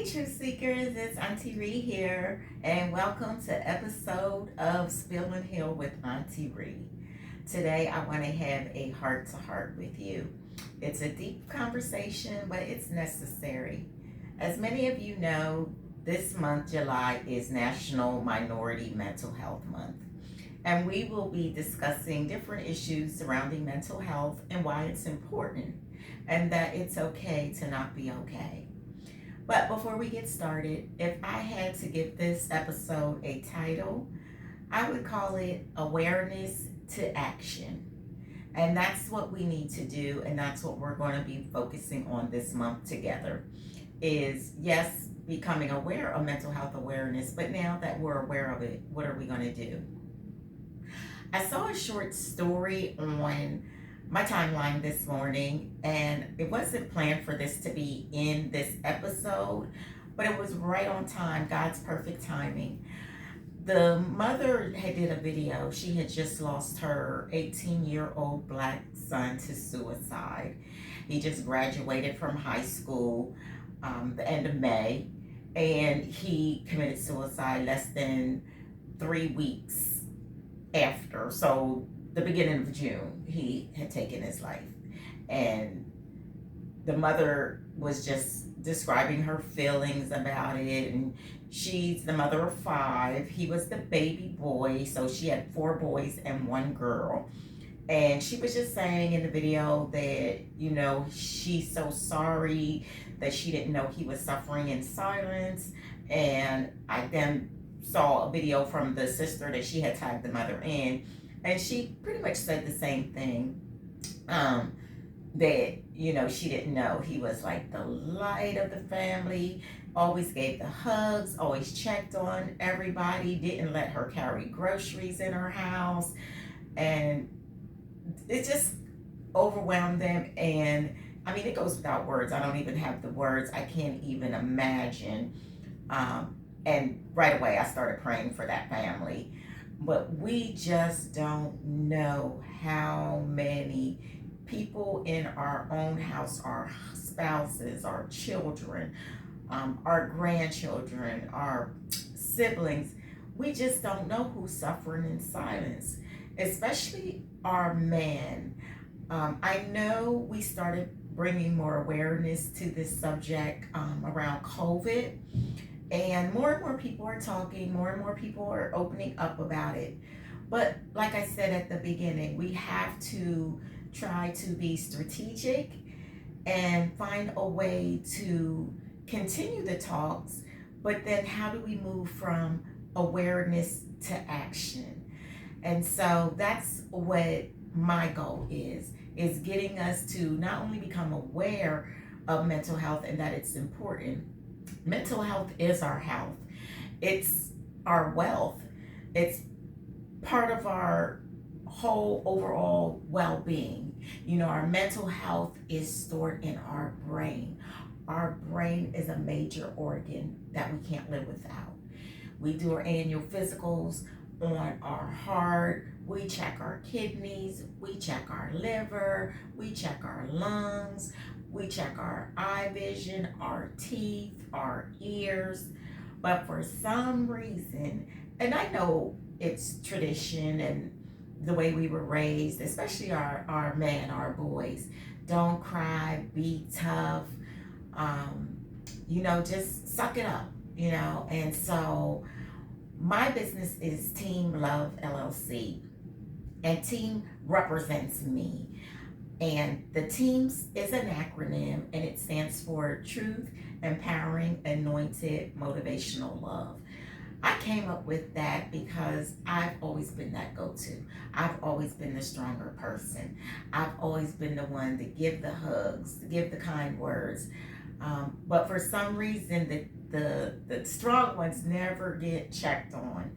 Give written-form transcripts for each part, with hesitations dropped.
Hey, Truth Seekers, it's Auntie Ree here, and welcome to episode of Spill and Heal with Auntie Ree. Today, I want to have a heart to heart with you. It's a deep conversation, but it's necessary. As many of you know, this month, July, is National Minority Mental Health Month, and we will be discussing different issues surrounding mental health and why it's important, and that it's okay to not be okay. But before we get started, if I had to give this episode a title, I would call it Awareness to Action. And that's what we need to do, and that's what we're going to be focusing on this month together. Is yes, becoming aware of mental health awareness, but now that we're aware of it, what are we going to do? I saw a short story on my timeline this morning, and it wasn't planned for this to be in this episode, but it was right on time, God's perfect timing. The mother had did a video. She had just lost her 18-year-old black son to suicide. He just graduated from high school the end of May, and he committed suicide less than 3 weeks after. So the beginning of June, he had taken his life. And the mother was just describing her feelings about it. And she's the mother of 5. He was the baby boy. So she had 4 boys and 1 girl. And she was just saying in the video that, she's so sorry that she didn't know he was suffering in silence. And I then saw a video from the sister that she had tagged the mother in, and she pretty much said the same thing, that she didn't know he was like the light of the family, always gave the hugs, always checked on everybody, didn't let her carry groceries in her house, and it just overwhelmed them. And I mean, it goes without words. I don't even have the words. I can't even imagine. And right away I started praying for that family. But we just don't know how many people in our own house, our spouses, our children, our grandchildren, our siblings, we just don't know who's suffering in silence, especially our men. I know we started bringing more awareness to this subject around COVID. And more people are talking, more and more people are opening up about it. But like I said at the beginning, we have to try to be strategic and find a way to continue the talks. But then how do we move from awareness to action? And so that's what my goal is getting us to not only become aware of mental health and that it's important. Mental health is our health. It's our wealth. It's part of our whole overall well-being. Our mental health is stored in our brain. Our brain is a major organ that we can't live without. We do our annual physicals on our heart. We check our kidneys. We check our liver. We check our lungs. We check our eye vision, our teeth, our ears. But for some reason, and I know it's tradition and the way we were raised, especially our men, our boys, don't cry, be tough, just suck it up, And so my business is Team Love LLC, and Team represents me. And the TEAMS is an acronym, and it stands for Truth, Empowering, Anointed, Motivational Love. I came up with that because I've always been that go-to. I've always been the stronger person. I've always been the one to give the hugs, to give the kind words. But for some reason, the strong ones never get checked on.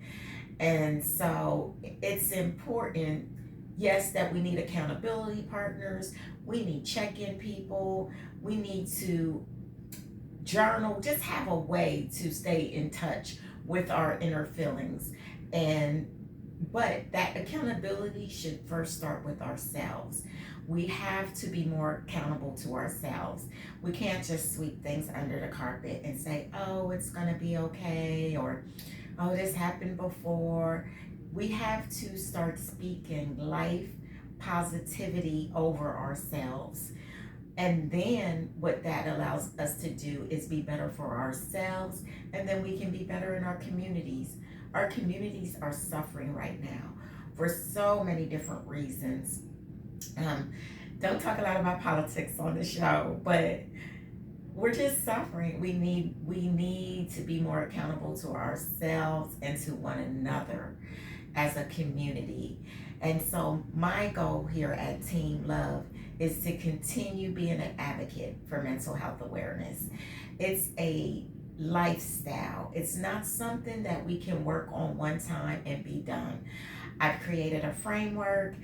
And so it's important, yes, that we need accountability partners. We need check-in people. We need to journal, just have a way to stay in touch with our inner feelings. But that accountability should first start with ourselves. We have to be more accountable to ourselves. We can't just sweep things under the carpet and say, oh, it's going to be okay, or oh, this happened before. We have to start speaking life, positivity over ourselves. And then what that allows us to do is be better for ourselves, and then we can be better in our communities. Our communities are suffering right now for so many different reasons. Um, don't talk a lot about politics on the show, but we're just suffering. We need to be more accountable to ourselves and to one another as a community. And so my goal here at Team Love is to continue being an advocate for mental health awareness. It's a lifestyle. It's not something that we can work on one time and be done. I've created a framework,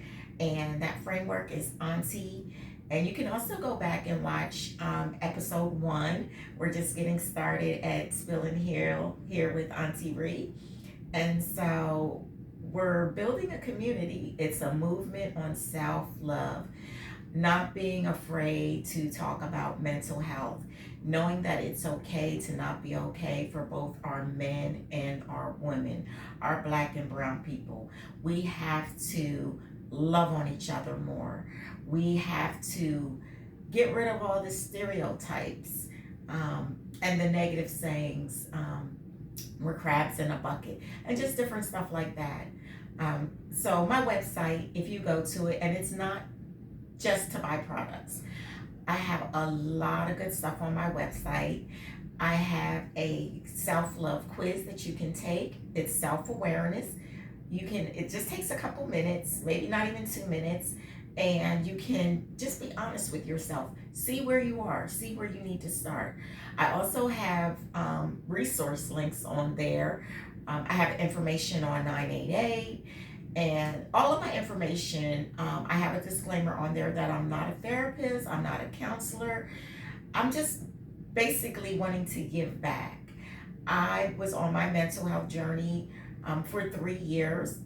and that framework is Auntie. And you can also go back and watch episode 1. We're just getting started at Spilling here with Auntie Ree. And so we're building a community. It's a movement on self-love, not being afraid to talk about mental health, knowing that it's okay to not be okay for both our men and our women, our Black and brown people. We have to love on each other more. We have to get rid of all the stereotypes and the negative sayings. We're crabs in a bucket, and just different stuff like that. So my website, if you go to it, and it's not just to buy products. I have a lot of good stuff on my website. I have a self-love quiz that you can take. It's self-awareness. It just takes a couple minutes, maybe not even 2 minutes, and you can just be honest with yourself. See where you are, see where you need to start. I also have resource links on there. I have information on 988 and all of my information. I have a disclaimer on there that I'm not a therapist, I'm not a counselor. I'm just basically wanting to give back. I was on my mental health journey for 3 years,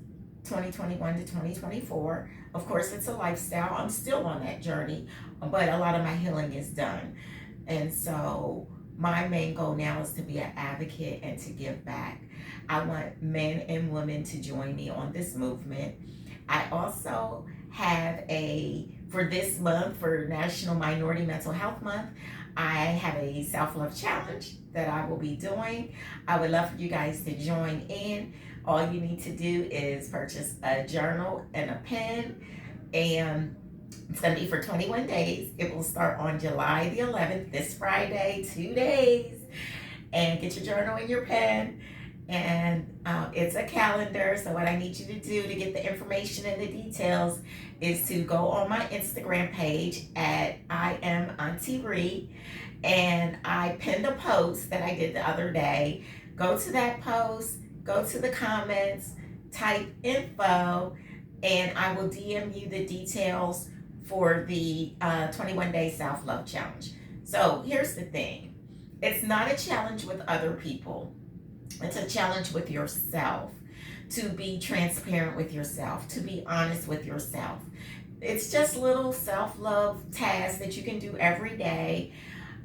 2021 to 2024. Of course, it's a lifestyle. I'm still on that journey, but a lot of my healing is done. And so my main goal now is to be an advocate and to give back. I want men and women to join me on this movement. I also have for this month, for National Minority Mental Health Month, I have a self-love challenge that I will be doing. I would love for you guys to join in. All you need to do is purchase a journal and a pen, and it's going to be for 21 days. It will start on July the 11th, this Friday, 2 days. And get your journal and your pen. And it's a calendar. So what I need you to do to get the information and the details is to go on my Instagram page at I am Auntie Ree. And I pinned a post that I did the other day. Go to that post, go to the comments, type info, and I will DM you the details for the 21-day self-love challenge. So here's the thing. It's not a challenge with other people. It's a challenge with yourself, to be transparent with yourself, to be honest with yourself. It's just little self-love tasks that you can do every day.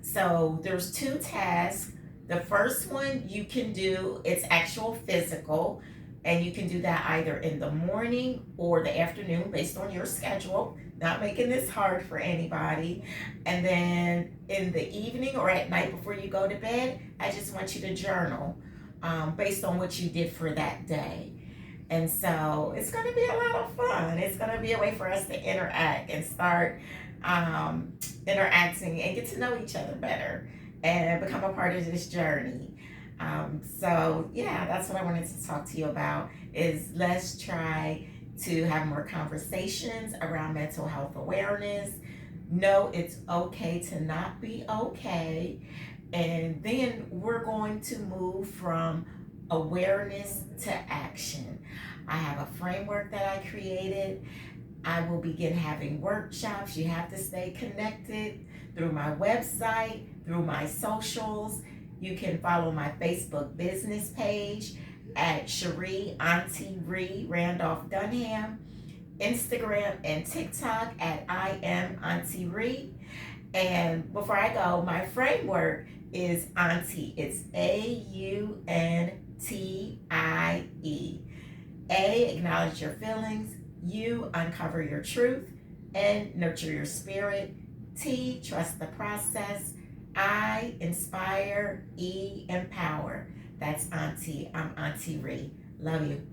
So there's 2 tasks. The first one you can do, it's actual physical, and you can do that either in the morning or the afternoon based on your schedule. Not making this hard for anybody. And then in the evening or at night before you go to bed, I just want you to journal based on what you did for that day. And so it's going to be a lot of fun. It's going to be a way for us to interact and start interacting and get to know each other better and become a part of this journey. So yeah, that's what I wanted to talk to you about, is let's try to have more conversations around mental health awareness. Know it's okay to not be okay. And then we're going to move from awareness to action. I have a framework that I created. I will begin having workshops. You have to stay connected through my website, through my socials. You can follow my Facebook business page at Cherie Auntie Ree Randolph Dunham. Instagram and TikTok at I am Auntie Ree. And before I go, my framework is Auntie. It's AUNTIE. A, acknowledge your feelings. U, uncover your truth. N, nurture your spirit. T, trust the process. I, inspire. E, empower. That's Auntie. I'm Auntie Ree. Love you.